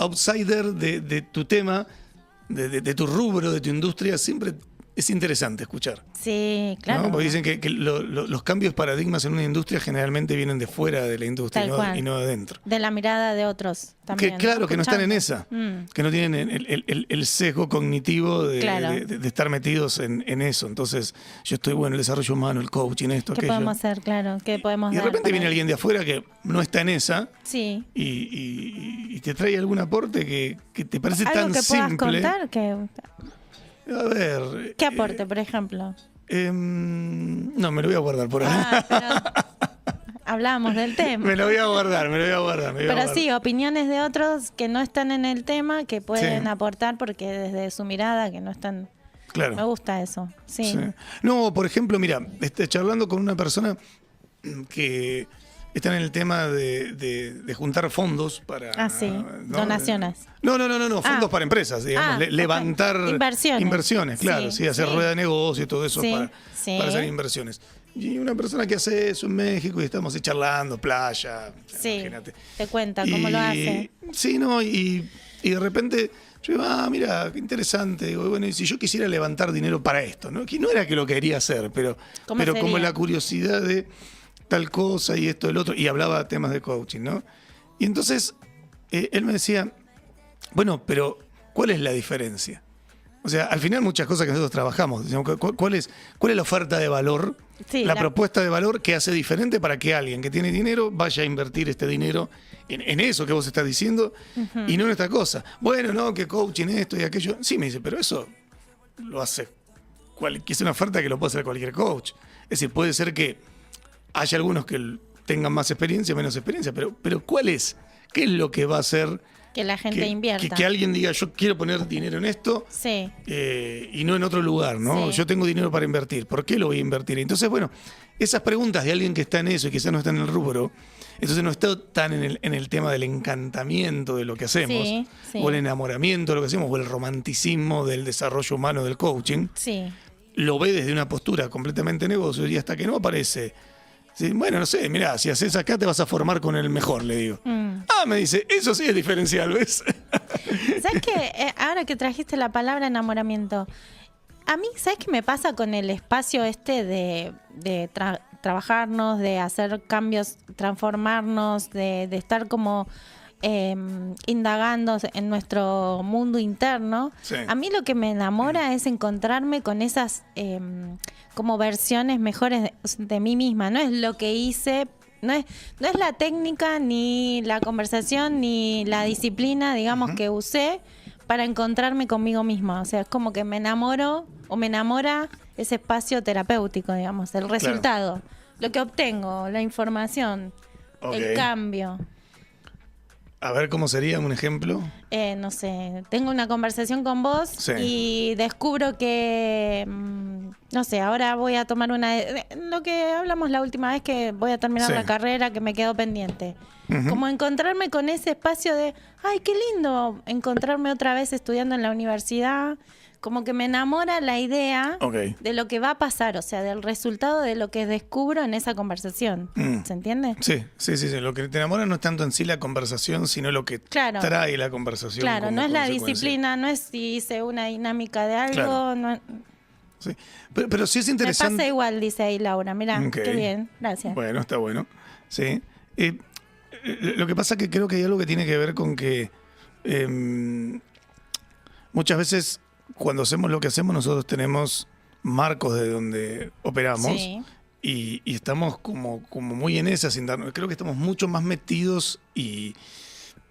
outsider de tu tema, de tu rubro, de tu industria, siempre es interesante escuchar. Sí, claro. ¿No? Porque dicen que los cambios paradigmas en una industria generalmente vienen de fuera de la industria y no de adentro. De la mirada de otros también. Claro, que no están en Escuchando. esa, que no tienen el sesgo cognitivo de estar metidos en eso. Entonces, yo estoy, el desarrollo humano, el coaching, esto, ¿Qué aquello. podemos hacer? Claro, ¿qué podemos Y de dar repente para viene él? alguien de afuera que no está en esa Sí. y te trae algún aporte que te parece ¿Algo tan que puedas simple. contar? A ver. ¿Qué aporte, por ejemplo? No, me lo voy a guardar por ahí. Pero hablábamos del tema. Me lo voy a guardar. Pero sí, opiniones de otros que no están en el tema, que pueden Sí. aportar porque desde su mirada, que no están... Claro. Me gusta eso, sí. No, por ejemplo, mira, charlando con una persona que está en el tema de juntar fondos para... donaciones. No, fondos para empresas, digamos, levantar inversiones, claro, sí, hacer rueda de negocio y todo eso para hacer inversiones. Y una persona que hace eso en México y estamos ahí charlando, playa, imagínate. Te cuenta cómo lo hace. Sí, ¿no? Y de repente... Yo digo, mira, qué interesante. Digo, y si yo quisiera levantar dinero para esto, ¿no? Que no era que lo quería hacer, pero como la curiosidad de tal cosa y esto, el otro, y hablaba temas de coaching, ¿no? Y entonces él me decía, pero ¿cuál es la diferencia? O sea, al final muchas cosas que nosotros trabajamos, ¿cuál es la oferta de valor, la propuesta de valor que hace diferente para que alguien que tiene dinero vaya a invertir este dinero en eso que vos estás diciendo y no en esta cosa? No, que coaching esto y aquello. Sí, me dice, pero eso lo hace que es una oferta que lo puede hacer cualquier coach. Es decir, puede ser que haya algunos que tengan más experiencia, menos experiencia, pero ¿cuál es? ¿Qué es lo que va a hacer que la gente invierta? Que alguien diga, yo quiero poner dinero en esto y no en otro lugar, ¿no? Sí. Yo tengo dinero para invertir, ¿por qué lo voy a invertir? Entonces, esas preguntas de alguien que está en eso y quizás no está en el rubro, entonces no está tan en el tema del encantamiento de lo que hacemos, o el enamoramiento de lo que hacemos, o el romanticismo del desarrollo humano del coaching. Sí. Lo ve desde una postura completamente negocio y hasta que no aparece... Sí, no sé, mirá, si haces acá te vas a formar con el mejor, le digo. Me dice, eso sí es diferencial, ¿ves? ¿Sabes qué? Ahora que trajiste la palabra enamoramiento, a mí, ¿sabes qué me pasa con el espacio de trabajarnos, de hacer cambios, transformarnos, de estar como indagando en nuestro mundo interno? Sí. A mí lo que me enamora es encontrarme con esas como versiones mejores de mí misma. No es lo que hice, no es la técnica, ni la conversación, ni la disciplina, digamos, que usé para encontrarme conmigo misma. O sea, es como que me enamoro o me enamora ese espacio terapéutico, digamos, el resultado, lo que obtengo, la información, el cambio. A ver, ¿cómo sería un ejemplo? No sé, tengo una conversación con vos y descubro que, no sé, ahora voy a tomar lo que hablamos la última vez, que voy a terminar la carrera que me quedó pendiente. Como encontrarme con ese espacio de, ay, qué lindo encontrarme otra vez estudiando en la universidad. Como que me enamora la idea de lo que va a pasar, o sea, del resultado de lo que descubro en esa conversación. ¿Se entiende? Sí. Lo que te enamora no es tanto en sí la conversación, sino lo que trae la conversación. Claro, no es la disciplina, no es si hice una dinámica de algo. Claro. No, sí. Pero sí es interesante. Me pasa igual, dice ahí Laura. Mirá, qué bien, gracias. Bueno, está bueno. Sí. Lo que pasa es que creo que hay algo que tiene que ver con que muchas veces cuando hacemos lo que hacemos nosotros tenemos marcos de donde operamos y estamos como muy en esa sin darnos. Creo que estamos mucho más metidos y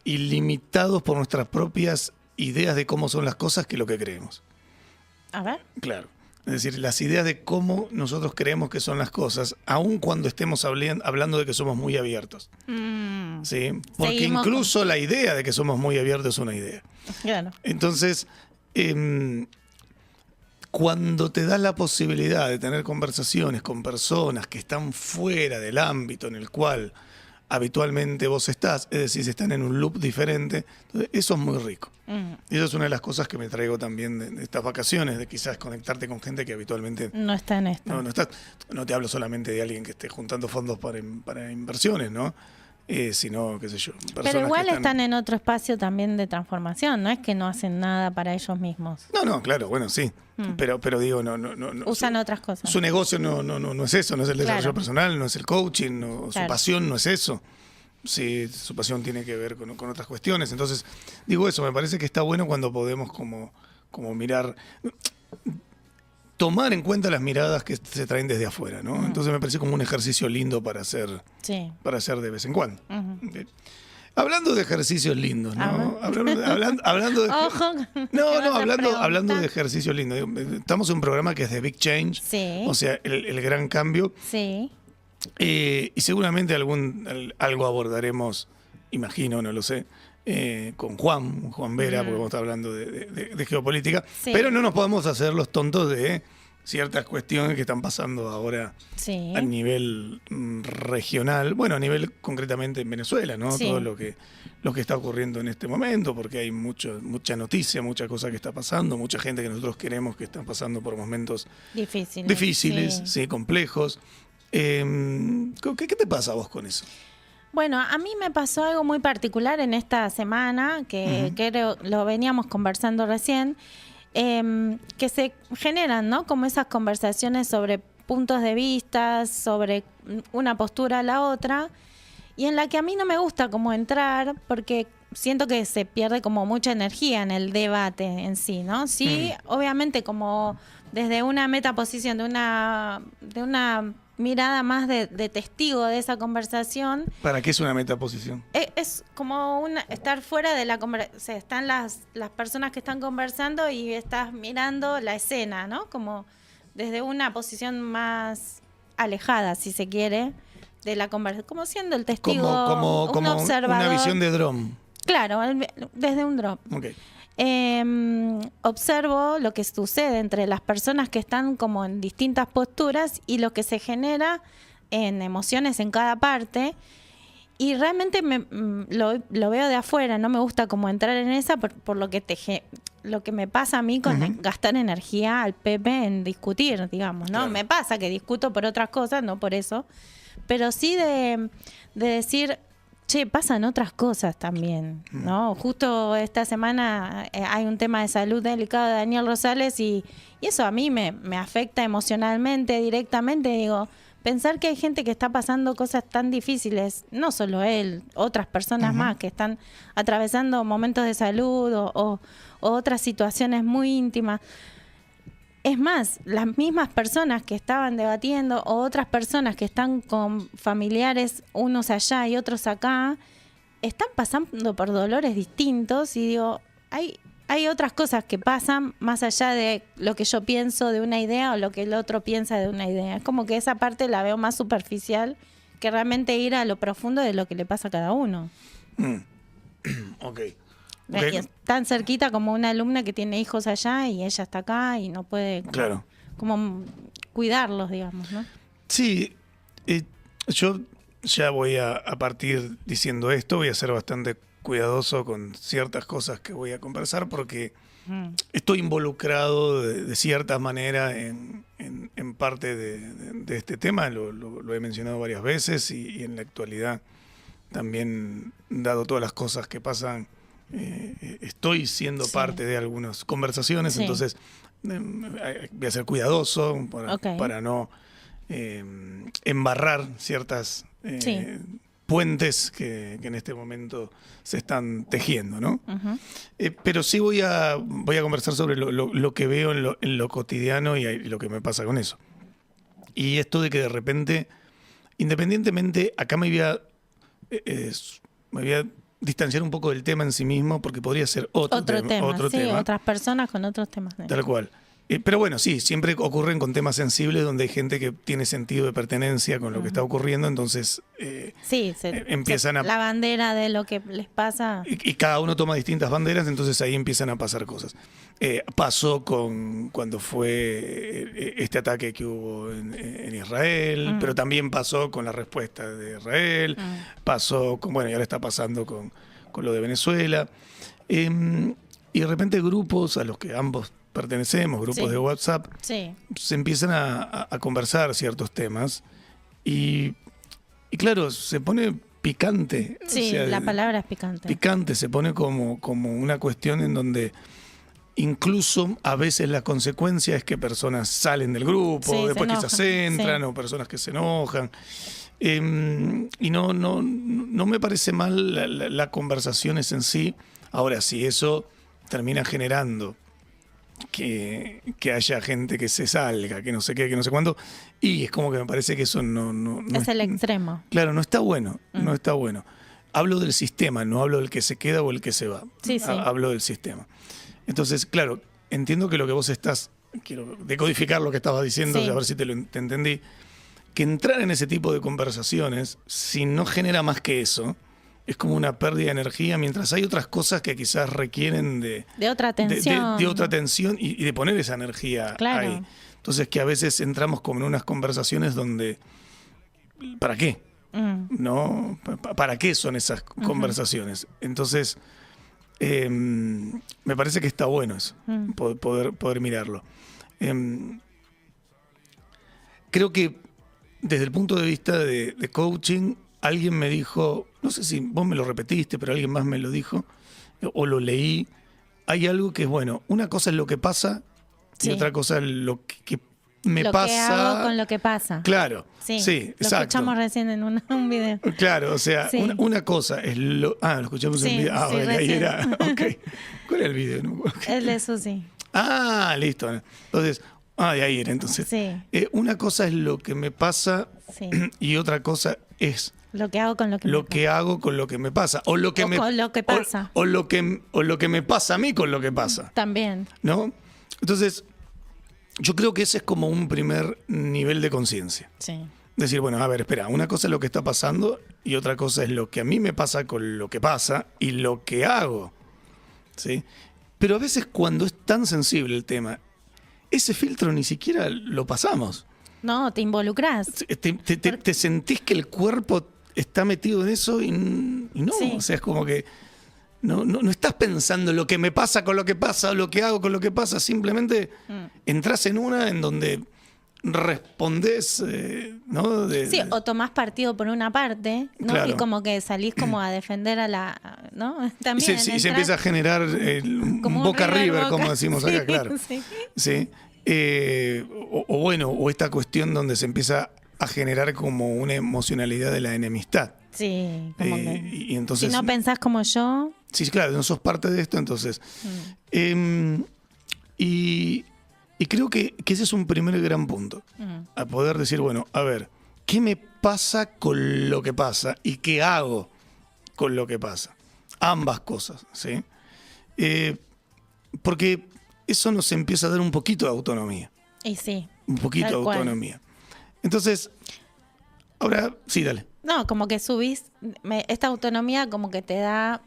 limitados por nuestras propias ideas de cómo son las cosas que lo que creemos. A ver. Claro. Es decir, las ideas de cómo nosotros creemos que son las cosas, aun cuando estemos hablando de que somos muy abiertos. ¿Sí? Porque incluso la idea de que somos muy abiertos es una idea. Claro. Entonces, cuando te das la posibilidad de tener conversaciones con personas que están fuera del ámbito en el cual habitualmente vos estás, es decir, si están en un loop diferente, entonces eso es muy rico. Y eso es una de las cosas que me traigo también de estas vacaciones, de quizás conectarte con gente que habitualmente no está en esto. No te hablo solamente de alguien que esté juntando fondos para inversiones, ¿no? sino, qué sé yo. Pero igual están en otro espacio también de transformación, no es que no hacen nada para ellos mismos. No, claro, bueno, sí. Pero digo, no. Usan otras cosas. Su negocio no es eso, no es el desarrollo personal, no es el coaching, su pasión no es eso. Sí, su pasión tiene que ver con otras cuestiones. Entonces, digo eso, me parece que está bueno cuando podemos como mirar, tomar en cuenta las miradas que se traen desde afuera, ¿no? Entonces me parece como un ejercicio lindo para hacer de vez en cuando. Hablando de ejercicios lindos, ¿no? Hablando de Ojo. hablando de ejercicios lindos. Estamos en un programa que es de Big Change, sí. O sea, el gran cambio. Sí. Y seguramente algo abordaremos, imagino, no lo sé, con Juan Vera, porque vamos a estar hablando de geopolítica, pero no nos podemos hacer los tontos de ciertas cuestiones que están pasando ahora a nivel regional, bueno, a nivel concretamente en Venezuela, ¿no? Todo lo que está ocurriendo en este momento, porque hay mucha noticia, mucha cosa que está pasando, mucha gente que nosotros queremos que están pasando por momentos difíciles, complejos. ¿Qué te pasa a vos con eso? Bueno, a mí me pasó algo muy particular en esta semana, que creo lo veníamos conversando recién, que se generan, ¿no? Como esas conversaciones sobre puntos de vista, sobre una postura a la otra, y en la que a mí no me gusta como entrar, porque siento que se pierde como mucha energía en el debate en sí, ¿no? Sí, obviamente como desde una metaposición, de una mirada más de testigo de esa conversación. ¿Para qué es una metaposición? Es como estar fuera de la conversación. O sea, están las personas que están conversando y estás mirando la escena, ¿no? Como desde una posición más alejada, si se quiere, de la conversación. Como siendo el testigo, un observador. Una visión de dron. Claro, desde un dron. Okay. Observo lo que sucede entre las personas que están como en distintas posturas y lo que se genera en emociones en cada parte, y realmente lo veo de afuera, no me gusta como entrar en esa por lo que me pasa a mí con gastar energía al Pepe en discutir, digamos, ¿no? Claro. Me pasa que discuto por otras cosas, no por eso, pero sí de decir, che, pasan otras cosas también, ¿no? Justo esta semana hay un tema de salud delicado de Daniel Rosales y eso a mí me afecta emocionalmente, directamente. Digo, pensar que hay gente que está pasando cosas tan difíciles, no solo él, otras personas más que están atravesando momentos de salud o otras situaciones muy íntimas. Es más, las mismas personas que estaban debatiendo o otras personas que están con familiares, unos allá y otros acá, están pasando por dolores distintos y digo, hay otras cosas que pasan más allá de lo que yo pienso de una idea o lo que el otro piensa de una idea. Es como que esa parte la veo más superficial que realmente ir a lo profundo de lo que le pasa a cada uno. Ok. Y es tan cerquita como una alumna que tiene hijos allá y ella está acá y no puede como cuidarlos, digamos, ¿no? Sí, yo ya voy a partir diciendo esto, voy a ser bastante cuidadoso con ciertas cosas que voy a conversar porque estoy involucrado de cierta manera en parte de este tema, lo he mencionado varias veces y en la actualidad también, dado todas las cosas que pasan, estoy siendo parte de algunas conversaciones, entonces voy a ser cuidadoso para no embarrar ciertas puentes que en este momento se están tejiendo, ¿no? Pero sí voy a conversar sobre lo que veo en lo cotidiano y lo que me pasa con eso. Y esto de que de repente, independientemente, acá me voy a distanciar un poco del tema en sí mismo porque podría ser otro tema. Otras personas con otros temas. Tal cual. Pero bueno, sí, siempre ocurren con temas sensibles donde hay gente que tiene sentido de pertenencia con lo que está ocurriendo, entonces empiezan a... La bandera de lo que les pasa... Y cada uno toma distintas banderas, entonces ahí empiezan a pasar cosas. Pasó cuando fue este ataque que hubo en Israel, pero también pasó con la respuesta de Israel, pasó con... Bueno, y ahora está pasando con lo de Venezuela. Y de repente grupos a los que ambos pertenecemos, grupos de WhatsApp, se empiezan a conversar ciertos temas y claro, se pone picante. Sí, o sea, la palabra es picante. Picante, se pone como una cuestión en donde incluso a veces la consecuencia es que personas salen del grupo, sí, después quizás entran, o personas que se enojan. Y no me parece mal las conversaciones en sí. Ahora, si eso termina generando que haya gente que se salga, que no sé qué, que no sé cuándo, y es como que me parece que eso no es el extremo. Claro, no está bueno, no está bueno. Hablo del sistema, no hablo del que se queda o el que se va. Sí, sí. Hablo del sistema. Entonces, claro, entiendo que lo que vos quiero decodificar lo que estabas diciendo, a ver si te entendí, que entrar en ese tipo de conversaciones, si no genera más que eso, es como una pérdida de energía, mientras hay otras cosas que quizás requieren de otra atención. De otra atención y de poner esa energía ahí. Entonces, que a veces entramos como en unas conversaciones donde, ¿para qué? ¿No? ¿Para qué son esas conversaciones? Entonces, me parece que está bueno eso, poder mirarlo. Creo que desde el punto de vista de coaching, alguien me dijo, no sé si vos me lo repetiste, pero alguien más me lo dijo, o lo leí, hay algo que es, bueno, una cosa es lo que pasa y otra cosa es lo que me pasa. Lo que hago con lo que pasa. Claro, sí, lo exacto. escuchamos recién en un video. Claro, o sea, una cosa es lo escuchamos en el video. Bueno, ahí era, ¿Cuál era el video? No, el de Susi. Listo. Entonces, de ahí era entonces. Sí. Una cosa es lo que me pasa y otra cosa es lo que hago con lo que hago con lo que me pasa. O lo que con lo que pasa. O lo que me pasa a mí con lo que pasa. También. ¿No? Entonces, yo creo que ese es como un primer nivel de conciencia. Sí. Decir, bueno, a ver, espera, una cosa es lo que está pasando y otra cosa es lo que a mí me pasa con lo que pasa y lo que hago. ¿Sí? Pero a veces cuando es tan sensible el tema, ese filtro ni siquiera lo pasamos. No, te involucras. Te sentís que el cuerpo está metido en eso y no. O sea, es como que no estás pensando lo que me pasa con lo que pasa o lo que hago con lo que pasa. Simplemente entras en una en donde respondés, ¿no? O tomás partido por una parte, ¿no? Claro. Y como que salís como a defender a la, ¿no? También y se empieza a generar un Boca River, como decimos acá, claro. Sí. O esta cuestión donde se empieza a generar como una emocionalidad de la enemistad. Sí, como que y entonces, si no pensás como yo. Sí, claro, no sos parte de esto, entonces. Y creo que ese es un primer gran punto. A poder decir, bueno, a ver, ¿qué me pasa con lo que pasa? ¿Y qué hago con lo que pasa? Ambas cosas, ¿sí? Porque eso nos empieza a dar un poquito de autonomía. Y sí. Un poquito de autonomía. Entonces, ahora, sí, dale. No, como que subís, esta autonomía como que te da,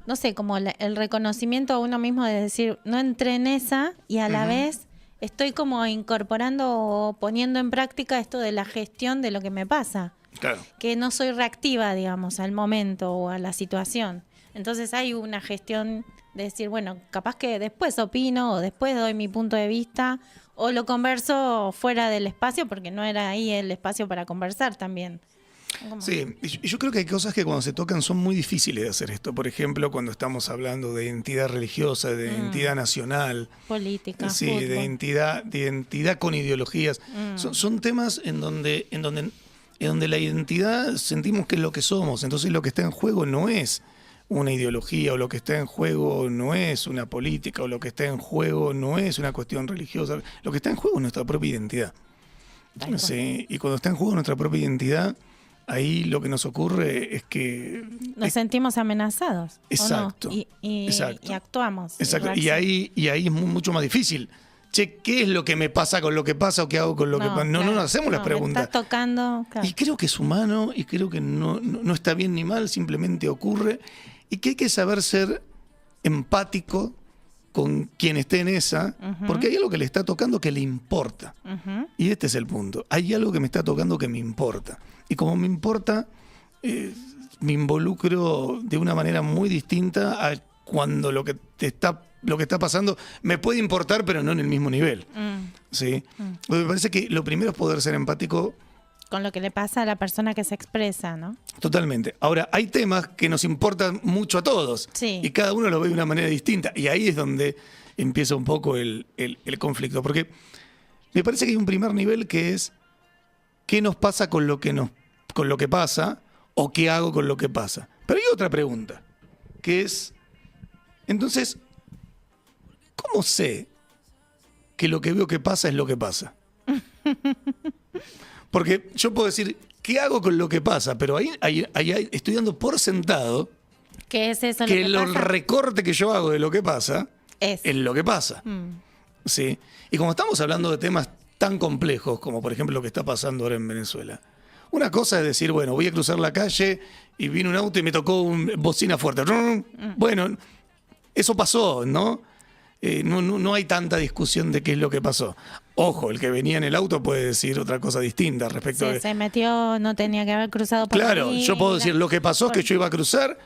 no sé, como el reconocimiento a uno mismo de decir, no entré en esa y a la vez estoy como incorporando o poniendo en práctica esto de la gestión de lo que me pasa. Claro. Que no soy reactiva, digamos, al momento o a la situación. Entonces hay una gestión de decir, bueno, capaz que después opino o después doy mi punto de vista o lo converso fuera del espacio porque no era ahí el espacio para conversar también. Sí, y yo creo que hay cosas que cuando se tocan son muy difíciles de hacer esto. Por ejemplo, cuando estamos hablando de identidad religiosa, de identidad nacional, política, sí, fútbol. de identidad con ideologías. Son temas en donde la identidad sentimos que es lo que somos. Entonces lo que está en juego no es una ideología, o lo que está en juego no es una política, o lo que está en juego no es una cuestión religiosa. Lo que está en juego es nuestra propia identidad. Sí, y cuando está en juego nuestra propia identidad, ahí lo que nos ocurre es que nos sentimos amenazados. Exacto. ¿O no? Exacto. Y actuamos. Exacto. Y ahí es mucho más difícil. Che, ¿qué es lo que me pasa con lo que pasa o qué hago con lo que pasa? No nos hacemos las preguntas. Estás tocando. Claro. Y creo que es humano y creo que no está bien ni mal, simplemente ocurre. Y que hay que saber ser empático con quien esté en esa, porque hay algo que le está tocando que le importa. Y este es el punto. Hay algo que me está tocando que me importa. Y como me importa, me involucro de una manera muy distinta a cuando lo que está pasando me puede importar, pero no en el mismo nivel. ¿Sí? Me parece que lo primero es poder ser empático con lo que le pasa a la persona que se expresa, ¿no? Totalmente. Ahora, hay temas que nos importan mucho a todos. Sí. Y cada uno lo ve de una manera distinta. Y ahí es donde empieza un poco el conflicto. Porque me parece que hay un primer nivel que es qué nos pasa con lo que pasa o qué hago con lo que pasa. Pero hay otra pregunta, que es, entonces, ¿cómo sé que lo que veo que pasa es lo que pasa? Porque yo puedo decir, ¿qué hago con lo que pasa? Pero ahí estoy dando por sentado ¿qué es eso? que el recorte que yo hago de lo que pasa es lo que pasa. ¿Sí? Y como estamos hablando de temas tan complejos como por ejemplo lo que está pasando ahora en Venezuela, una cosa es decir, bueno, voy a cruzar la calle y vino un auto y me tocó una bocina fuerte. Bueno, eso pasó, ¿no? No hay tanta discusión de qué es lo que pasó. Ojo, el que venía en el auto puede decir otra cosa distinta respecto a... Se metió, no tenía que haber cruzado por Claro, ahí, yo puedo decir, lo que pasó es que yo iba a cruzar,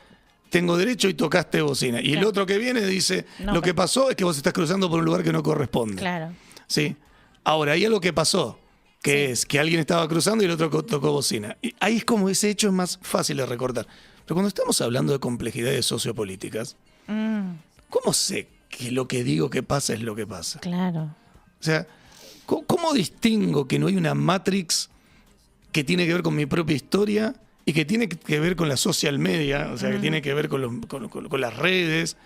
tengo derecho y tocaste bocina. Y el otro que viene dice, lo que pasó es que vos estás cruzando por un lugar que no corresponde. Claro. ¿Sí? Ahora, hay algo que pasó, que es que alguien estaba cruzando y el otro tocó bocina. Y ahí es como ese hecho es más fácil de recortar. Pero cuando estamos hablando de complejidades sociopolíticas, ¿cómo sé que lo que digo que pasa es lo que pasa? Claro. O sea, ¿cómo distingo que no hay una matrix que tiene que ver con mi propia historia y que tiene que ver con la social media? O sea, que tiene que ver con las redes,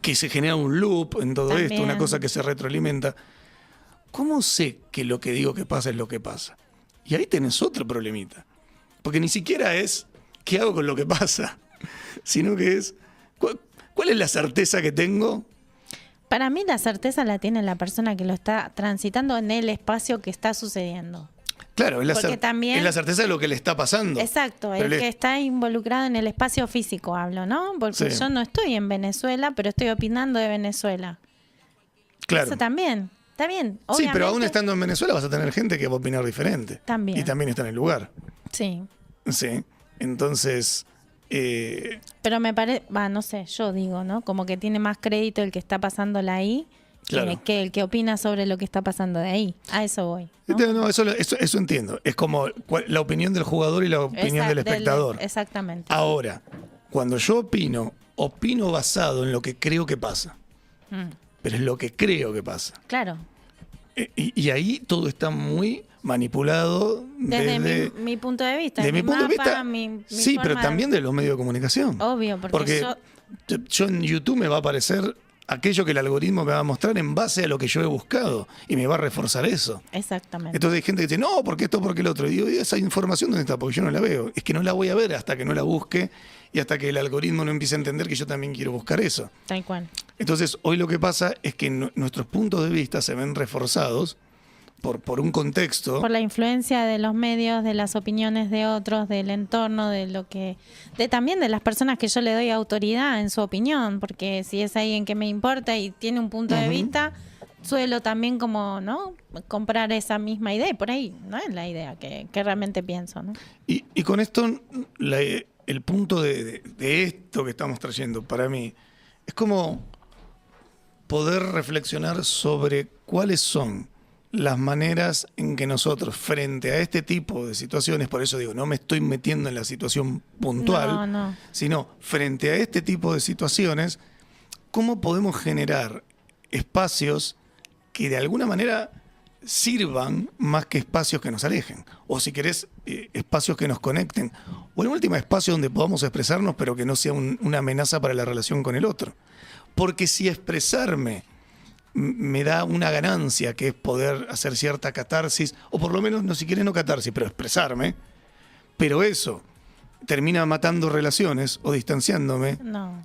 que se genera un loop en todo También. esto, una cosa que se retroalimenta. ¿Cómo sé que lo que digo que pasa es lo que pasa? Y ahí tenés otro problemita. Porque ni siquiera es ¿qué hago con lo que pasa? Sino que es ¿cuál es la certeza que tengo? Para mí la certeza la tiene la persona que lo está transitando en el espacio que está sucediendo. Claro, es la certeza de lo que le está pasando. Exacto, el que está involucrado en el espacio físico, hablo, ¿no? Porque yo no estoy en Venezuela, pero estoy opinando de Venezuela. Claro. Eso también, está bien. Sí, pero aún estando en Venezuela vas a tener gente que va a opinar diferente. También. Y también está en el lugar. Sí. Sí, entonces... Pero me parece, no sé, yo digo, ¿no? Como que tiene más crédito el que está pasándola ahí que el que opina sobre lo que está pasando de ahí. A eso voy, ¿no? No, eso entiendo. Es como la opinión del jugador y la opinión del espectador. Exactamente. Ahora, cuando yo opino basado en lo que creo que pasa. Pero es lo que creo que pasa. Claro. Y ahí todo está muy manipulado desde mi punto de vista. De mi punto de vista, sí, forma pero también de los medios de comunicación. Obvio, porque yo en YouTube me va a aparecer aquello que el algoritmo me va a mostrar en base a lo que yo he buscado y me va a reforzar eso. Exactamente. Entonces hay gente que dice, no, porque esto, porque el otro. Y digo, ¿y esa información dónde está? Porque yo no la veo. Es que no la voy a ver hasta que no la busque y hasta que el algoritmo no empiece a entender que yo también quiero buscar eso. Tal cual. Entonces, hoy lo que pasa es que nuestros puntos de vista se ven reforzados por un contexto. Por la influencia de los medios, de las opiniones de otros, del entorno, también de las personas que yo le doy autoridad en su opinión, porque si es alguien que me importa y tiene un punto de vista, suelo también como, ¿no? Comprar esa misma idea, y por ahí no es la idea que realmente pienso, ¿no? Y con esto, el punto de esto que estamos trayendo para mí es como poder reflexionar sobre cuáles son las maneras en que nosotros, frente a este tipo de situaciones, por eso digo, no me estoy metiendo en la situación puntual, sino frente a este tipo de situaciones, ¿cómo podemos generar espacios que de alguna manera sirvan más que espacios que nos alejen? O si querés, espacios que nos conecten. O en última, espacio donde podamos expresarnos, pero que no sea una amenaza para la relación con el otro. Porque si expresarme me da una ganancia, que es poder hacer cierta catarsis, o por lo menos, no si quieres no catarsis, pero expresarme, pero eso termina matando relaciones o distanciándome,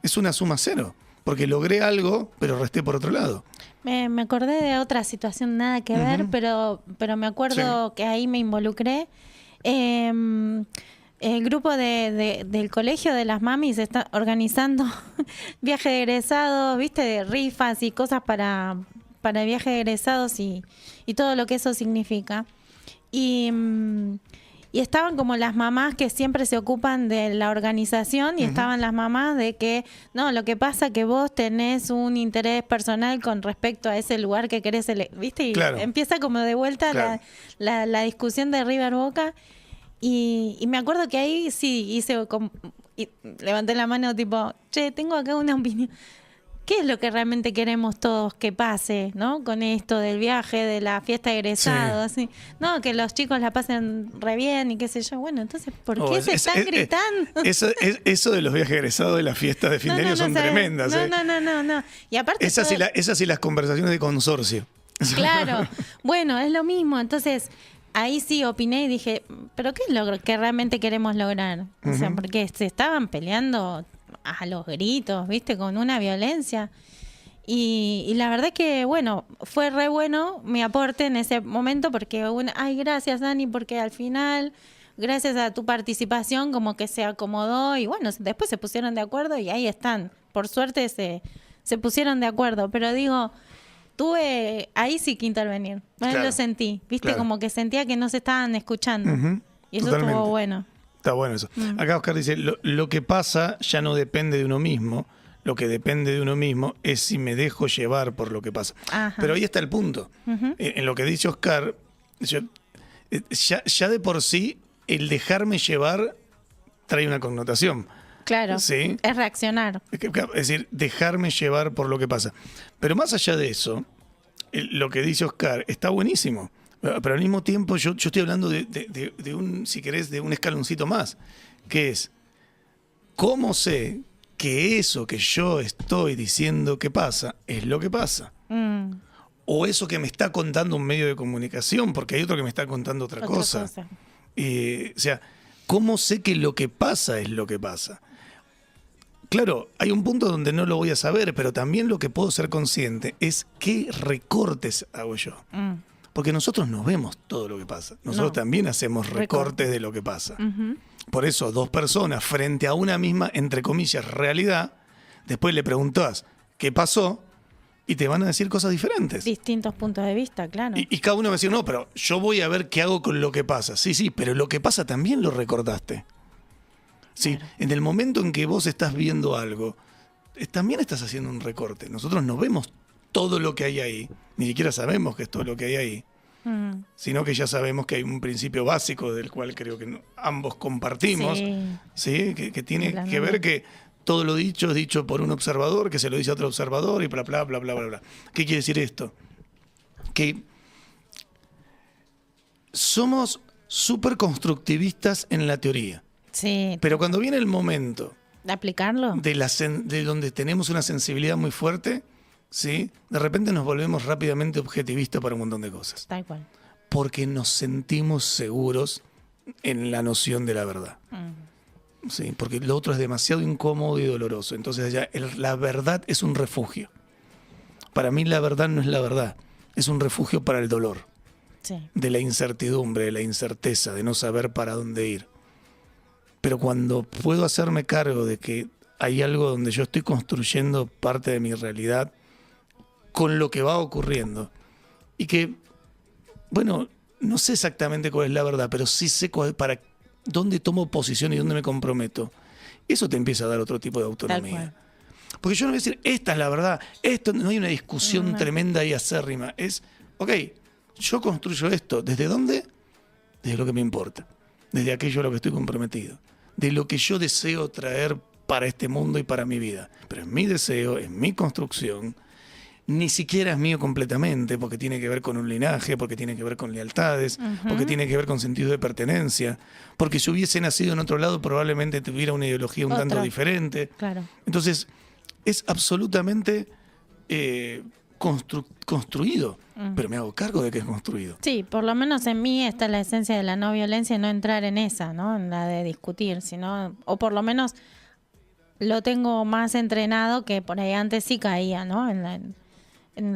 es una suma cero, porque logré algo, pero resté por otro lado. Me acordé de otra situación, nada que ver, pero me acuerdo que ahí me involucré. El grupo del colegio de las mamis está organizando viaje de egresados, viste, de rifas y cosas para viaje de egresados y todo lo que eso significa. Y estaban como las mamás que siempre se ocupan de la organización y estaban las mamás de que, no, lo que pasa que vos tenés un interés personal con respecto a ese lugar que querés, ¿viste? Y empieza como de vuelta la discusión de River Boca. Y me acuerdo que ahí sí y levanté la mano tipo, che, tengo acá una opinión. ¿Qué es lo que realmente queremos todos que pase, ¿no? Con esto del viaje, de la fiesta de egresados, así. No, que los chicos la pasen re bien y qué sé yo. Bueno, entonces, ¿por qué se están gritando? Eso de los viajes egresados de las fiestas de fin de año son tremendas. No. Y aparte esas y las conversaciones de consorcio. Claro. Bueno, es lo mismo. Entonces, ahí sí opiné y dije, ¿pero qué es lo que realmente queremos lograr? O sea, porque se estaban peleando a los gritos, ¿viste? Con una violencia. Y la verdad que, bueno, fue re bueno mi aporte en ese momento porque, ay, gracias, Dani, porque al final, gracias a tu participación, como que se acomodó y, bueno, después se pusieron de acuerdo y ahí están. Por suerte se pusieron de acuerdo, pero digo, ahí sí que intervenir. Bueno, lo sentí, ¿viste? Claro. Como que sentía que no se estaban escuchando. Y eso estuvo bueno. Está bueno eso. Acá Oscar dice, lo que pasa ya no depende de uno mismo, lo que depende de uno mismo es si me dejo llevar por lo que pasa. Ajá. Pero ahí está el punto. En lo que dice Oscar, ya de por sí, el dejarme llevar trae una connotación. Claro, ¿sí? Es reaccionar. Es decir, dejarme llevar por lo que pasa. Pero más allá de eso, lo que dice Oscar está buenísimo. Pero al mismo tiempo yo estoy hablando de un, si querés, de un escaloncito más, que es, ¿cómo sé que eso que yo estoy diciendo que pasa es lo que pasa? O eso que me está contando un medio de comunicación, porque hay otro que me está contando otra cosa. O sea, ¿cómo sé que lo que pasa es lo que pasa? Claro, hay un punto donde no lo voy a saber, pero también lo que puedo ser consciente es qué recortes hago yo. Porque nosotros no vemos todo lo que pasa. Nosotros también hacemos recortes de lo que pasa. Por eso, dos personas frente a una misma, entre comillas, realidad, después le preguntás qué pasó y te van a decir cosas diferentes. Distintos puntos de vista, claro. Y cada uno va a decir, no, pero yo voy a ver qué hago con lo que pasa. Sí, pero lo que pasa también lo recordaste. Sí, claro. En el momento en que vos estás viendo algo, también estás haciendo un recorte. Nosotros no vemos todo lo que hay ahí, ni siquiera sabemos que es todo lo que hay ahí, sino que ya sabemos que hay un principio básico del cual creo que ambos compartimos, ¿sí? Que tiene que ver que todo lo dicho es dicho por un observador, que se lo dice a otro observador y bla, bla, bla, bla, bla, bla. ¿Qué quiere decir esto? Que somos súper constructivistas en la teoría. Sí. Pero cuando viene el momento de aplicarlo, de donde tenemos una sensibilidad muy fuerte, ¿sí? De repente nos volvemos rápidamente objetivistas para un montón de cosas. Tal cual. Porque nos sentimos seguros en la noción de la verdad. Sí, porque lo otro es demasiado incómodo y doloroso. Entonces ya la verdad es un refugio. Para mí la verdad no es la verdad, es un refugio para el dolor. Sí. De la incertidumbre, de la incerteza, de no saber para dónde ir. Pero cuando puedo hacerme cargo de que hay algo donde yo estoy construyendo parte de mi realidad con lo que va ocurriendo y que, bueno, no sé exactamente cuál es la verdad, pero sí sé para dónde tomo posición y dónde me comprometo, eso te empieza a dar otro tipo de autonomía. Porque yo no voy a decir, esta es la verdad, esto no hay una discusión tremenda y acérrima, es, ok, yo construyo esto, ¿desde dónde? Desde lo que me importa, desde aquello a lo que estoy comprometido, de lo que yo deseo traer para este mundo y para mi vida. Pero es mi deseo, es mi construcción, ni siquiera es mío completamente, porque tiene que ver con un linaje, porque tiene que ver con lealtades, porque tiene que ver con sentido de pertenencia, porque si hubiese nacido en otro lado probablemente tuviera una ideología un tanto diferente. Claro. Entonces, es absolutamente construido, pero me hago cargo de que es construido. Sí, por lo menos en mí está la esencia de la no violencia y no entrar en esa, ¿no? En la de discutir, sino, o por lo menos lo tengo más entrenado que por ahí antes sí caía, ¿no? En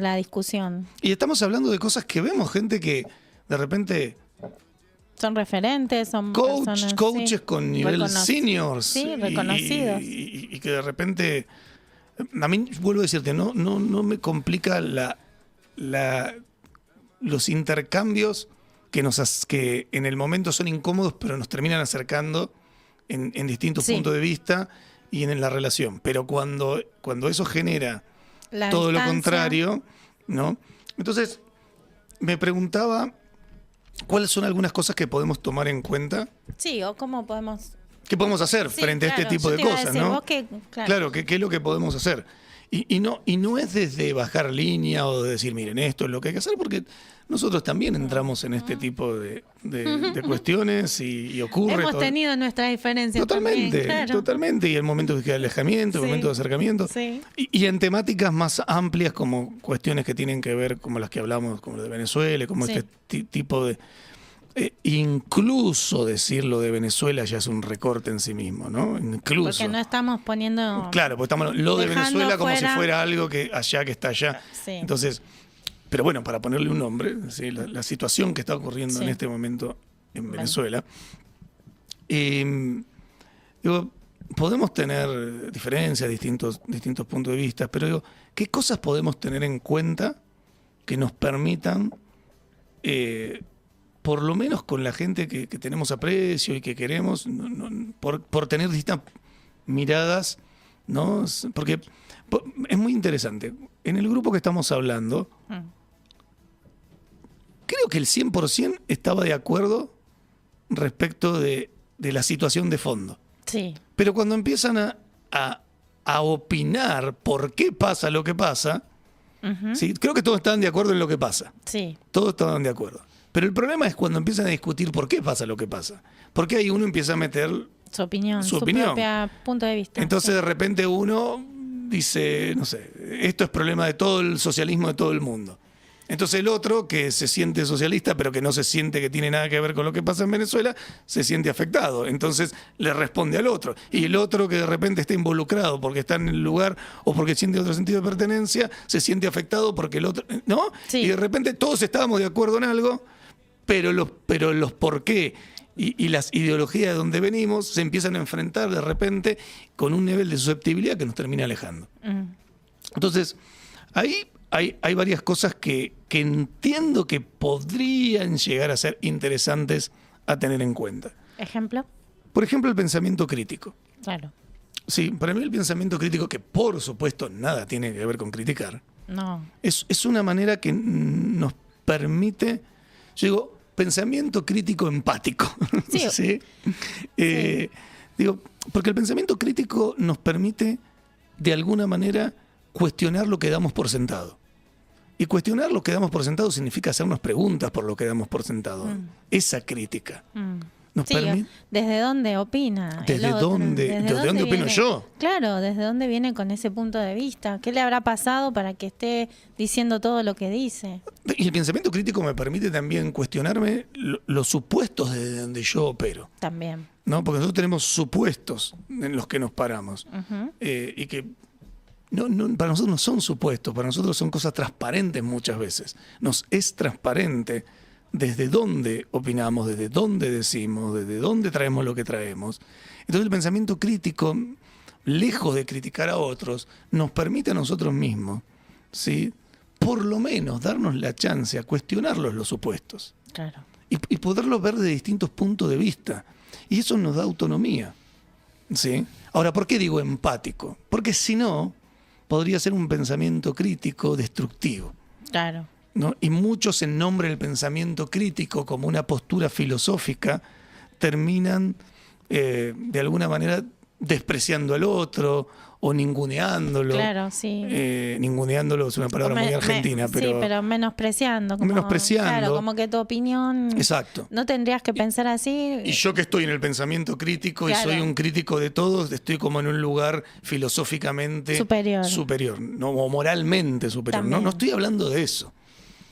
la discusión. Y estamos hablando de cosas que vemos, gente que de repente son referentes, son coaches con nivel seniors. Sí, reconocidos. Y que de repente, a mí, vuelvo a decirte, no me complica los intercambios que en el momento son incómodos, pero nos terminan acercando en distintos puntos de vista y en la relación. Pero cuando eso genera todo lo contrario, ¿no? Entonces, me preguntaba cuáles son algunas cosas que podemos tomar en cuenta Sí, o cómo podemos... ¿Qué podemos hacer frente a este tipo de cosas, ¿no? Claro, ¿qué es lo que podemos hacer? Y no es desde bajar línea o de decir, miren, esto es lo que hay que hacer, porque nosotros también entramos en este tipo de cuestiones y ocurre. Hemos tenido nuestras diferencias. Totalmente, también, claro. Totalmente. Y el momento de alejamiento, el momento de acercamiento. Sí. Y en temáticas más amplias, como cuestiones que tienen que ver, como las que hablamos, como lo de Venezuela, como este tipo de... incluso decirlo de Venezuela ya es un recorte en sí mismo, ¿no? Incluso. Porque no estamos poniendo... Claro, porque estamos lo de Venezuela como si fuera algo que está allá. Sí. Entonces, pero bueno, para ponerle un nombre, ¿sí? La situación que está ocurriendo en este momento en Venezuela, digo, podemos tener diferencias, distintos puntos de vista, pero digo, ¿qué cosas podemos tener en cuenta que nos permitan... por lo menos con la gente que tenemos aprecio y que queremos, por tener distintas miradas, ¿no? Porque es muy interesante. En el grupo que estamos hablando, creo que el 100% estaba de acuerdo respecto de la situación de fondo. Sí. Pero cuando empiezan a opinar por qué pasa lo que pasa, ¿sí? Creo que todos estaban de acuerdo en lo que pasa. Sí. Todos estaban de acuerdo. Pero el problema es cuando empiezan a discutir por qué pasa lo que pasa. Porque ahí uno empieza a meter su opinión. Su propio punto de vista. Entonces de repente uno dice, no sé, esto es problema de todo el socialismo de todo el mundo. Entonces el otro, que se siente socialista, pero que no se siente que tiene nada que ver con lo que pasa en Venezuela, se siente afectado. Entonces le responde al otro. Y el otro, que de repente está involucrado porque está en el lugar o porque siente otro sentido de pertenencia, se siente afectado porque el otro... ¿No? Sí. Y de repente todos estábamos de acuerdo en algo, pero los por qué y las ideologías de donde venimos se empiezan a enfrentar de repente con un nivel de susceptibilidad que nos termina alejando. Entonces, ahí hay varias cosas que entiendo que podrían llegar a ser interesantes a tener en cuenta. ¿Ejemplo? Por ejemplo, el pensamiento crítico. Claro. Sí, para mí el pensamiento crítico, que por supuesto nada tiene que ver con criticar, no, es una manera que nos permite, yo digo, pensamiento crítico empático. Sí. ¿Sí? Digo, porque el pensamiento crítico nos permite, de alguna manera, cuestionar lo que damos por sentado. Y cuestionar lo que damos por sentado significa hacernos preguntas por lo que damos por sentado. Esa crítica. Nos permite... ¿Desde dónde opina? ¿Desde dónde opino yo? Claro, ¿desde dónde viene con ese punto de vista? ¿Qué le habrá pasado para que esté diciendo todo lo que dice? Y el pensamiento crítico me permite también cuestionarme los supuestos desde donde yo opero. También. ¿No? Porque nosotros tenemos supuestos en los que nos paramos. Y que para nosotros no son supuestos, para nosotros son cosas transparentes muchas veces. Nos es transparente desde dónde opinamos, desde dónde decimos, desde dónde traemos lo que traemos. Entonces el pensamiento crítico, lejos de criticar a otros, nos permite a nosotros mismos, ¿sí?, por lo menos darnos la chance a cuestionarlos los supuestos. Claro. Y poderlos ver de distintos puntos de vista. Y eso nos da autonomía, ¿sí? Ahora, ¿por qué digo empático? Porque si no, podría ser un pensamiento crítico destructivo. Claro. ¿No? Y muchos, en nombre del pensamiento crítico como una postura filosófica, terminan de alguna manera despreciando al otro o ninguneándolo. Claro, sí. Ninguneándolo es una palabra muy argentina, pero... Sí, pero menospreciando. Claro, como que tu opinión... Exacto. No tendrías que pensar así. Y yo que estoy en el pensamiento crítico, claro, y soy un crítico de todos, estoy como en un lugar filosóficamente... Superior, no, o moralmente superior. No estoy hablando de eso.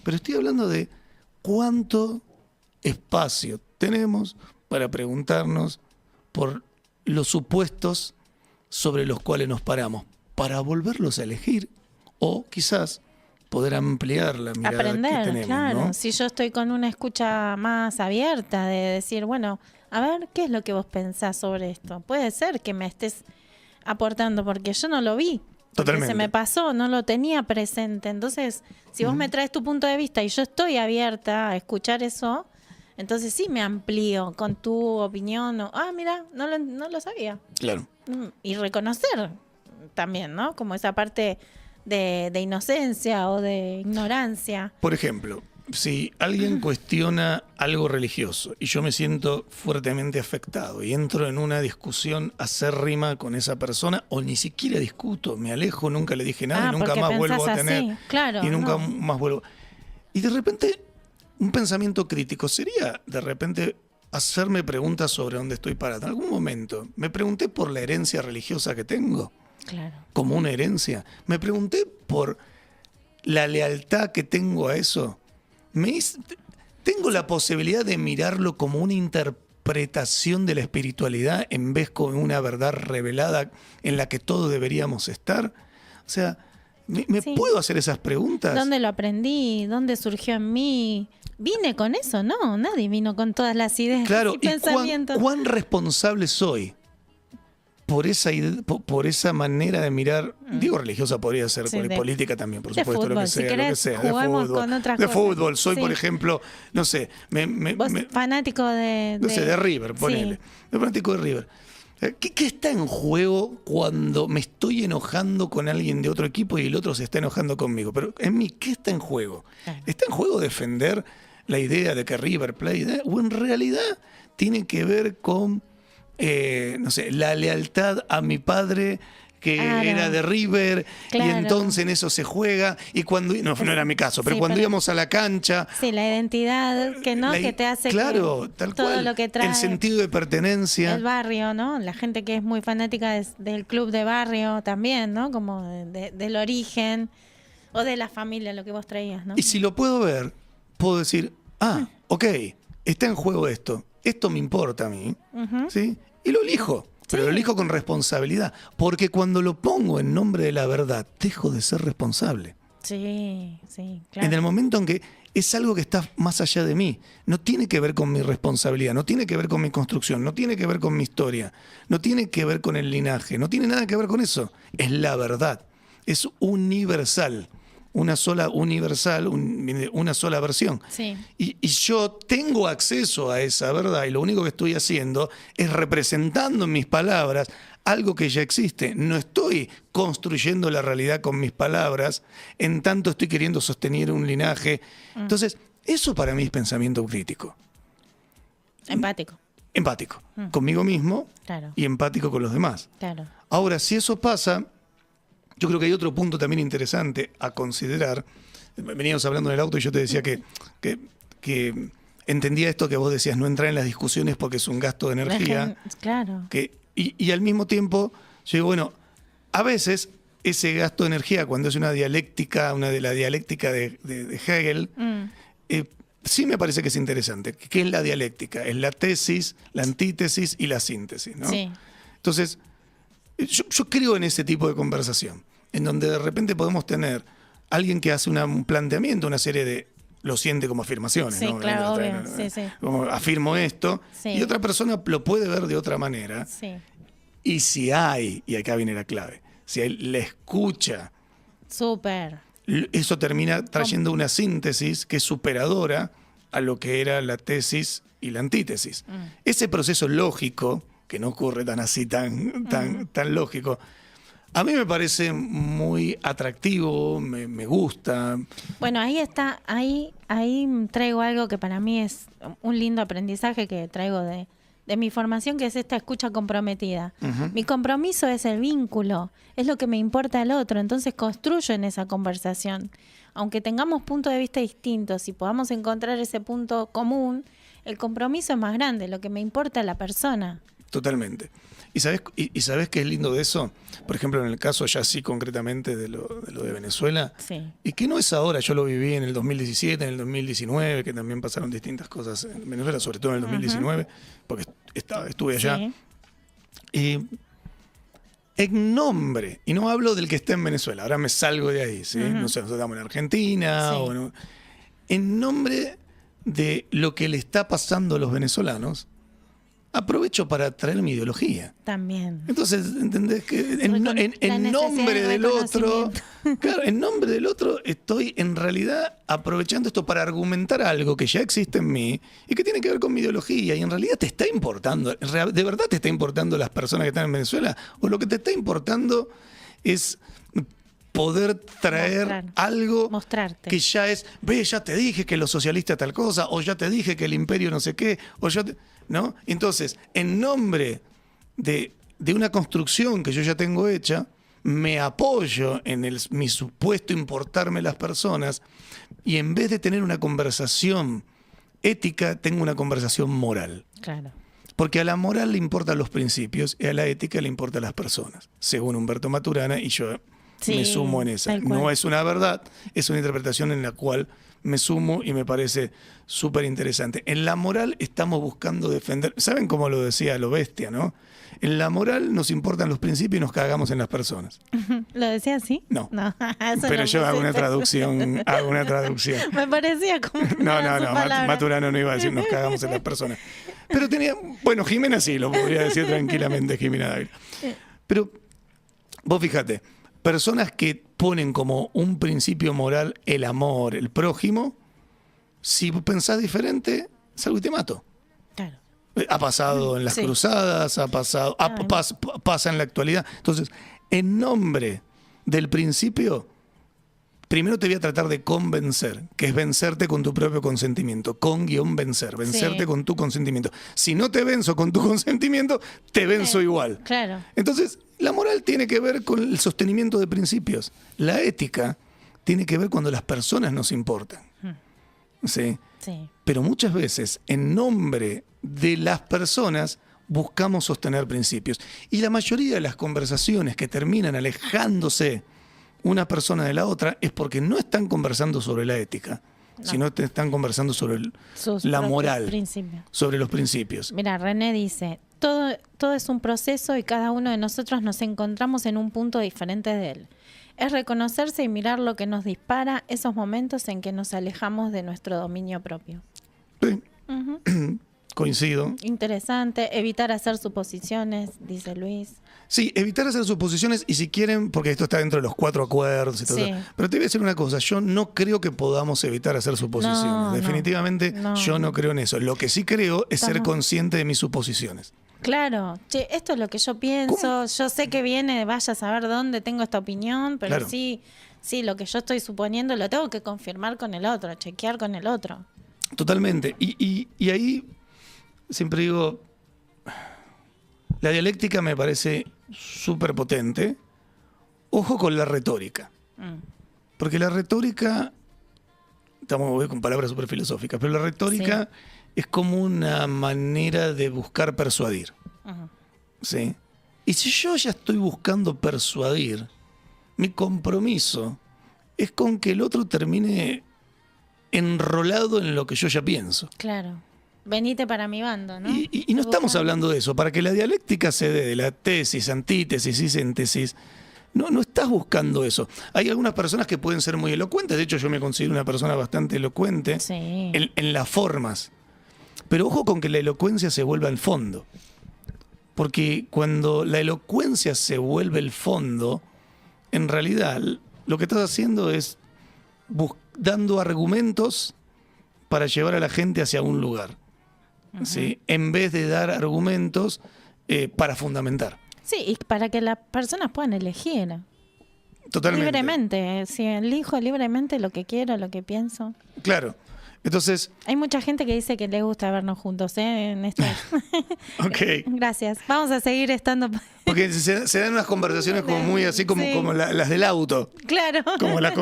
Pero estoy hablando de cuánto espacio tenemos para preguntarnos por los supuestos sobre los cuales nos paramos, para volverlos a elegir o quizás poder ampliar la mirada que tenemos. Claro. ¿No? Si yo estoy con una escucha más abierta de decir, bueno, a ver, ¿qué es lo que vos pensás sobre esto? Puede ser que me estés aportando porque yo no lo vi. Porque se me pasó, no lo tenía presente. Entonces, si vos me traes tu punto de vista y yo estoy abierta a escuchar eso, entonces sí me amplío con tu opinión. Mira, no lo sabía. Claro. Y reconocer también, ¿no? Como esa parte de inocencia o de ignorancia. Por ejemplo, si alguien cuestiona algo religioso y yo me siento fuertemente afectado y entro en una discusión acérrima con esa persona, o ni siquiera discuto, me alejo, nunca le dije nada y nunca más vuelvo a tener. Claro, y nunca más vuelvo. Y de repente, un pensamiento crítico sería, de repente, hacerme preguntas sobre dónde estoy parado. En algún momento me pregunté por la herencia religiosa que tengo, como una herencia. Me pregunté por la lealtad que tengo a eso. Tengo la posibilidad de mirarlo como una interpretación de la espiritualidad en vez como una verdad revelada en la que todos deberíamos estar. O sea, ¿me puedo hacer esas preguntas? ¿Dónde lo aprendí? ¿Dónde surgió en mí? Vine con eso, ¿no? Nadie vino con todas las ideas y pensamientos. ¿Cuán responsable soy por esa manera de mirar? Digo, religiosa podría ser, política también, por supuesto, fútbol, lo que sea, lo que sea. De fútbol. Soy, por ejemplo, no sé, fanático de River, ponele. Soy fanático de River. ¿Qué está en juego cuando me estoy enojando con alguien de otro equipo y el otro se está enojando conmigo? Pero en mí, ¿qué está en juego? ¿Está en juego defender la idea de que River Plate, o en realidad tiene que ver con, no sé, la lealtad a mi padre que era de River, y entonces en eso se juega, y cuando no era mi caso, pero cuando íbamos a la cancha, la identidad que te hace tal todo cual, lo que trae el sentido de pertenencia, el barrio, ¿no? La gente que es muy fanática del club de barrio también, ¿no? Como del origen o de la familia, lo que vos traías, ¿no? Y si lo puedo ver, puedo decir, ok, está en juego esto me importa a mí, ¿sí? Y lo elijo. Pero lo elijo con responsabilidad, porque cuando lo pongo en nombre de la verdad, dejo de ser responsable. Sí, claro. En el momento en que es algo que está más allá de mí, no tiene que ver con mi responsabilidad, no tiene que ver con mi construcción, no tiene que ver con mi historia, no tiene que ver con el linaje, no tiene nada que ver con eso. Es la verdad, es universal. Una sola versión. Sí. Y yo tengo acceso a esa verdad y lo único que estoy haciendo es representando en mis palabras algo que ya existe. No estoy construyendo la realidad con mis palabras, en tanto estoy queriendo sostener un linaje. Entonces, eso para mí es pensamiento crítico. Empático. Conmigo mismo y empático con los demás. Claro. Ahora, si eso pasa, yo creo que hay otro punto también interesante a considerar. Veníamos hablando en el auto y yo te decía que entendía esto que vos decías, no entrar en las discusiones porque es un gasto de energía. Claro. Y al mismo tiempo, yo digo, bueno, a veces ese gasto de energía, cuando es una dialéctica, de la dialéctica de Hegel, sí me parece que es interesante. ¿Qué es la dialéctica? Es la tesis, la antítesis y la síntesis, ¿no? Sí. Entonces, yo creo en ese tipo de conversación, en donde de repente podemos tener alguien que hace un planteamiento, una serie de, lo siente como afirmaciones, ¿no? Claro, obvio. Como afirmo esto, y otra persona lo puede ver de otra manera. Y si hay, y acá viene la clave, si hay la escucha, eso termina trayendo una síntesis que es superadora a lo que era la tesis y la antítesis. Ese proceso lógico, que no ocurre tan así, tan lógico, a mí me parece muy atractivo, me gusta. Bueno, ahí está, ahí traigo algo que para mí es un lindo aprendizaje que traigo de mi formación, que es esta escucha comprometida. Mi compromiso es el vínculo, es lo que me importa al otro, entonces construyo en esa conversación. Aunque tengamos puntos de vista distintos y podamos encontrar ese punto común, el compromiso es más grande, lo que me importa a la persona. Totalmente. ¿Y sabes qué es lindo de eso? Por ejemplo, en el caso ya sí concretamente de lo de Venezuela, y que no es ahora, yo lo viví en el 2017, en el 2019, que también pasaron distintas cosas en Venezuela, sobre todo en el 2019, porque estuve allá. En nombre, y no hablo del que está en Venezuela, ahora me salgo de ahí, ¿sí? No sé, nosotros estamos en Argentina, en nombre de lo que le está pasando a los venezolanos, aprovecho para traer mi ideología. También. Entonces, ¿entendés? Que en nombre del otro, claro, en nombre del otro estoy en realidad aprovechando esto para argumentar algo que ya existe en mí y que tiene que ver con mi ideología. Y en realidad te está importando, ¿de verdad te está importando las personas que están en Venezuela? ¿O lo que te está importando es poder traer algo mostrarte. Que ya es, ve, ya te dije que los socialistas tal cosa, o ya te dije que el imperio no sé qué, ¿no? Entonces, en nombre de una construcción que yo ya tengo hecha, me apoyo en mi supuesto importarme las personas, y en vez de tener una conversación ética, tengo una conversación moral. Claro. Porque a la moral le importan los principios y a la ética le importan las personas, según Humberto Maturana, y yo me sumo en esa. No es una verdad, es una interpretación en la cual me sumo y me parece súper interesante. En la moral estamos buscando defender, ¿saben cómo lo decía lo bestia, no? En la moral nos importan los principios y nos cagamos en las personas. ¿Lo decía así? No. Pero yo hago una traducción. Me parecía como No, Maturana no iba a decir nos cagamos en las personas. Pero bueno, Jimena sí, lo podría decir tranquilamente, Jimena Dávila. Pero vos fíjate, personas que ponen como un principio moral el amor, el prójimo, si pensás diferente, salgo y te mato. Claro. Ha pasado en las cruzadas, pasa en la actualidad. Entonces, en nombre del principio, primero te voy a tratar de convencer, que es vencerte con tu propio consentimiento, vencerte con tu consentimiento. Si no te venzo con tu consentimiento, te venzo igual. Claro. Entonces, la moral tiene que ver con el sostenimiento de principios. La ética tiene que ver cuando las personas nos importan. ¿Sí? Sí. Pero muchas veces, en nombre de las personas, buscamos sostener principios. Y la mayoría de las conversaciones que terminan alejándose una persona de la otra es porque no están conversando sobre la ética, sino están conversando sobre la moral, sobre los principios. Mira, René dice, todo es un proceso y cada uno de nosotros nos encontramos en un punto diferente de él. Es reconocerse y mirar lo que nos dispara esos momentos en que nos alejamos de nuestro dominio propio. Sí. Coincido. Interesante. Evitar hacer suposiciones, dice Luis. Sí, evitar hacer suposiciones, y si quieren, porque esto está dentro de los 4 acuerdos y todo eso. Pero te voy a decir una cosa, yo no creo que podamos evitar hacer suposiciones. Definitivamente yo no creo en eso. Lo que sí creo es ser consciente de mis suposiciones. Claro, che, esto es lo que yo pienso, ¿cómo? Yo sé que viene, vaya a saber dónde tengo esta opinión, pero claro. sí, lo que yo estoy suponiendo lo tengo que confirmar con el otro, chequear con el otro. Totalmente, y ahí siempre digo, la dialéctica me parece súper potente. Ojo con la retórica, porque la retórica, estamos con palabras súper filosóficas, pero la retórica es como una manera de buscar persuadir. ¿Sí? Y si yo ya estoy buscando persuadir, mi compromiso es con que el otro termine enrolado en lo que yo ya pienso. Claro. Venite para mi bando, ¿no? Y no estamos hablando de eso. Para que la dialéctica se dé de la tesis, antítesis y síntesis, no estás buscando eso. Hay algunas personas que pueden ser muy elocuentes. De hecho, yo me considero una persona bastante elocuente en las formas. Pero ojo con que la elocuencia se vuelva el fondo. Porque cuando la elocuencia se vuelve el fondo, en realidad lo que estás haciendo es dando argumentos para llevar a la gente hacia un lugar. ¿Sí? En vez de dar argumentos para fundamentar. Sí, y para que las personas puedan elegir. Totalmente. Libremente. Si elijo libremente lo que quiero, lo que pienso. Claro. Entonces, hay mucha gente que dice que le gusta vernos juntos, en esto. Okay. Gracias. Vamos a seguir estando. Porque se dan unas conversaciones como muy así como las del auto. Claro.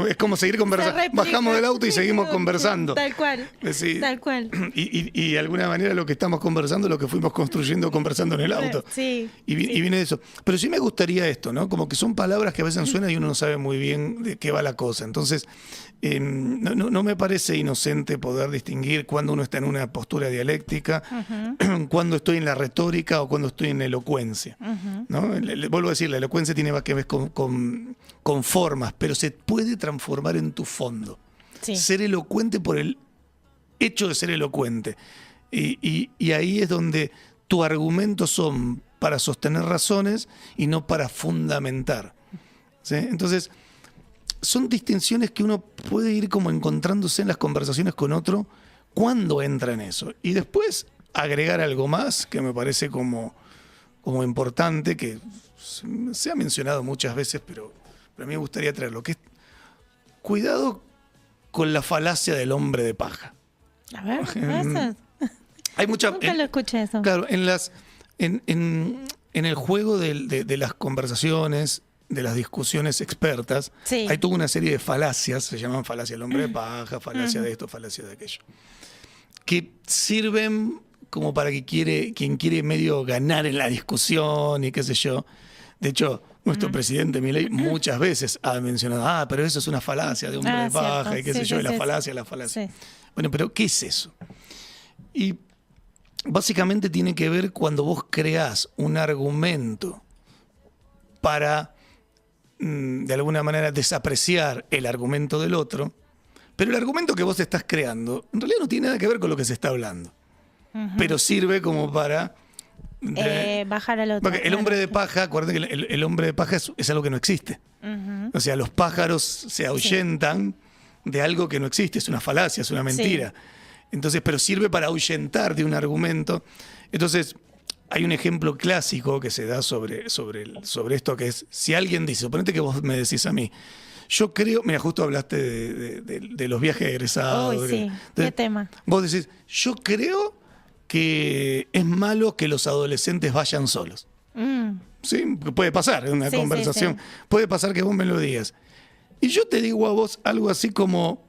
Es como seguir conversando. Bajamos del auto y seguimos conversando. Tal cual. Sí. Tal cual. Y de alguna manera lo que estamos conversando es lo que fuimos construyendo conversando en el auto. Sí. Y viene de eso. Pero sí me gustaría esto, ¿no? Como que son palabras que a veces suenan y uno no sabe muy bien de qué va la cosa. Entonces, no me parece inocente poder distinguir cuando uno está en una postura dialéctica, cuando estoy en la retórica o cuando estoy en la elocuencia. ¿No? Vuelvo a decir, la elocuencia tiene más que ver con formas, pero se puede transformar en tu fondo. Sí. Ser elocuente por el hecho de ser elocuente. Y ahí es donde tus argumentos son para sostener razones y no para fundamentar. ¿Sí? Entonces, son distinciones que uno puede ir como encontrándose en las conversaciones con otro cuando entra en eso. Y después agregar algo más que me parece como importante, que se ha mencionado muchas veces, pero pero a mí me gustaría traerlo, que es cuidado con la falacia del hombre de paja. A ver, ¿eso? Hay mucha, Nunca lo escuché eso. Claro, en el juego de las conversaciones, de las discusiones expertas, hay toda una serie de falacias, se llaman falacia del hombre de paja, falacia de esto, falacia de aquello, que sirven como para que quien quiere medio ganar en la discusión y qué sé yo. De hecho, nuestro presidente Milei muchas veces ha mencionado, pero eso es una falacia de hombre de paja, cierto. Y qué sé yo, y la falacia. Sí. Bueno, pero ¿qué es eso? Y básicamente tiene que ver cuando vos creás un argumento para, de alguna manera, desapreciar el argumento del otro, pero el argumento que vos estás creando en realidad no tiene nada que ver con lo que se está hablando, pero sirve como para bajar al otro. Porque el hombre de paja, acuérdate que el hombre de paja es algo que no existe. O sea, los pájaros se ahuyentan de algo que no existe, es una falacia, es una mentira. Entonces, pero sirve para ahuyentar de un argumento. Entonces, hay un ejemplo clásico que se da sobre esto, que es, si alguien dice, suponete que vos me decís a mí, yo creo, mira, justo hablaste de los viajes egresados. ¿Qué tema? Vos decís, yo creo que es malo que los adolescentes vayan solos. Sí, puede pasar en una conversación. Puede pasar que vos me lo digas. Y yo te digo a vos algo así como,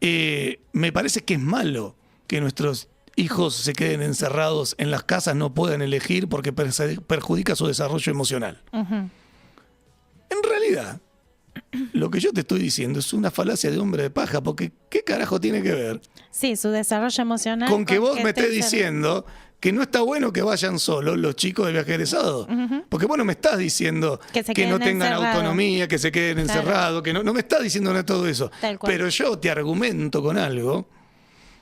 me parece que es malo que nuestros hijos se queden encerrados en las casas, no puedan elegir porque perjudica su desarrollo emocional. En realidad, lo que yo te estoy diciendo es una falacia de hombre de paja, porque ¿qué carajo tiene que ver? Sí, su desarrollo emocional. Con que vos me estés diciendo que no está bueno que vayan solos los chicos de viaje egresado. Porque vos no me estás diciendo que no tengan autonomía, que se queden encerrados, que no me estás diciendo nada de todo eso. Pero yo te argumento con algo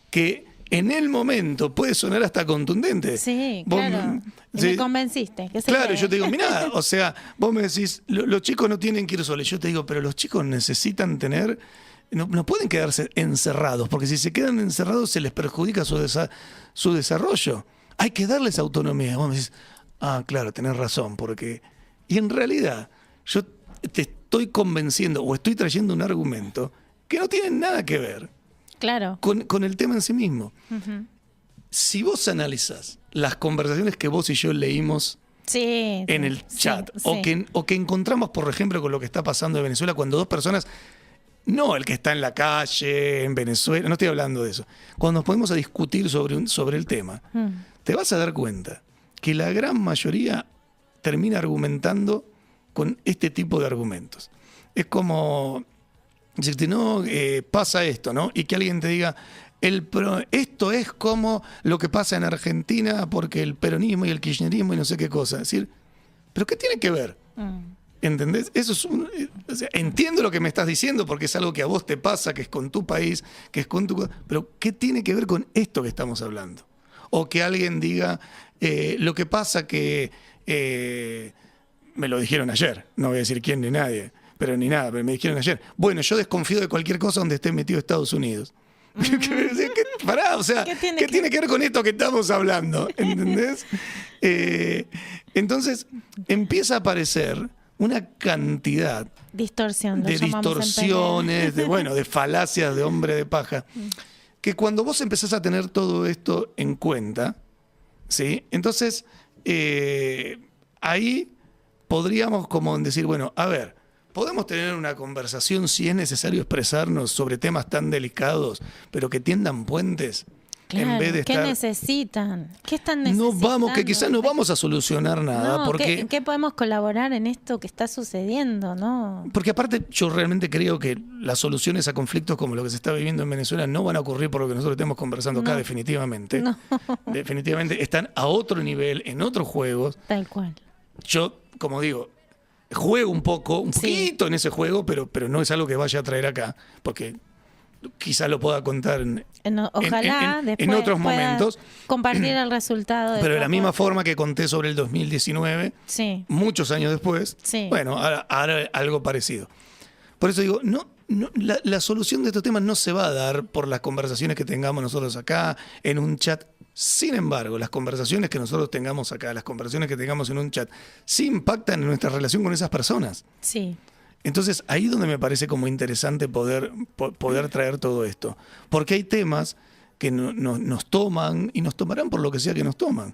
que en el momento puede sonar hasta contundente. Sí, claro. Me convenciste. Claro, yo te digo, mirá, o sea, vos me decís, los chicos no tienen que ir solos. Yo te digo, pero los chicos necesitan tener, no pueden quedarse encerrados, porque si se quedan encerrados se les perjudica su desarrollo. Hay que darles autonomía. Vos me decís, claro, tenés razón, porque... Y en realidad, yo te estoy convenciendo o estoy trayendo un argumento que no tiene nada que ver con el tema en sí mismo. Si vos analizás las conversaciones que vos y yo leímos en el chat, o que encontramos, por ejemplo, con lo que está pasando en Venezuela, cuando dos personas, no el que está en la calle, en Venezuela, no estoy hablando de eso, cuando nos ponemos a discutir sobre el tema, te vas a dar cuenta que la gran mayoría termina argumentando con este tipo de argumentos. Es como decirte, no, pasa esto, ¿no? Y que alguien te diga, esto es como lo que pasa en Argentina porque el peronismo y el kirchnerismo y no sé qué cosa. Es decir, ¿pero qué tiene que ver? ¿Entendés? Eso es o sea, entiendo lo que me estás diciendo porque es algo que a vos te pasa, que es con tu país, que es con tu... Pero ¿qué tiene que ver con esto que estamos hablando? O que alguien diga, lo que pasa que... me lo dijeron ayer, no voy a decir quién ni nadie, pero ni nada, pero me dijeron ayer. Bueno, yo desconfío de cualquier cosa donde esté metido Estados Unidos. Pará, o sea, ¿qué tiene que ver con esto que estamos hablando? ¿Entendés? Entonces, empieza a aparecer una cantidad de distorsiones, de falacias de hombre de paja, que cuando vos empezás a tener todo esto en cuenta, ¿sí? Entonces, ahí podríamos como decir, bueno, a ver, podemos tener una conversación si es necesario expresarnos sobre temas tan delicados, pero que tiendan puentes. Claro, en vez de ¿qué estar... necesitan? ¿Qué están necesitando? Que quizás no vamos a solucionar nada. No, porque... ¿qué podemos colaborar en esto que está sucediendo? ¿No? Porque aparte yo realmente creo que las soluciones a conflictos como lo que se está viviendo en Venezuela no van a ocurrir por lo que nosotros estamos conversando acá, definitivamente. No. Definitivamente están a otro nivel, en otros juegos. Tal cual. Yo, como digo, juego un poquito en ese juego, pero no es algo que vaya a traer acá, porque quizás lo pueda contar ojalá en otros momentos. Compartir el resultado. Pero de la misma forma que conté sobre el 2019, muchos años después, bueno, ahora algo parecido. Por eso digo, la solución de estos temas no se va a dar por las conversaciones que tengamos nosotros acá, en un chat. Sin embargo, las conversaciones que nosotros tengamos acá, las conversaciones que tengamos en un chat, sí impactan en nuestra relación con esas personas. Sí. Entonces, ahí es donde me parece como interesante poder traer todo esto. Porque hay temas que nos toman y nos tomarán por lo que sea que nos toman.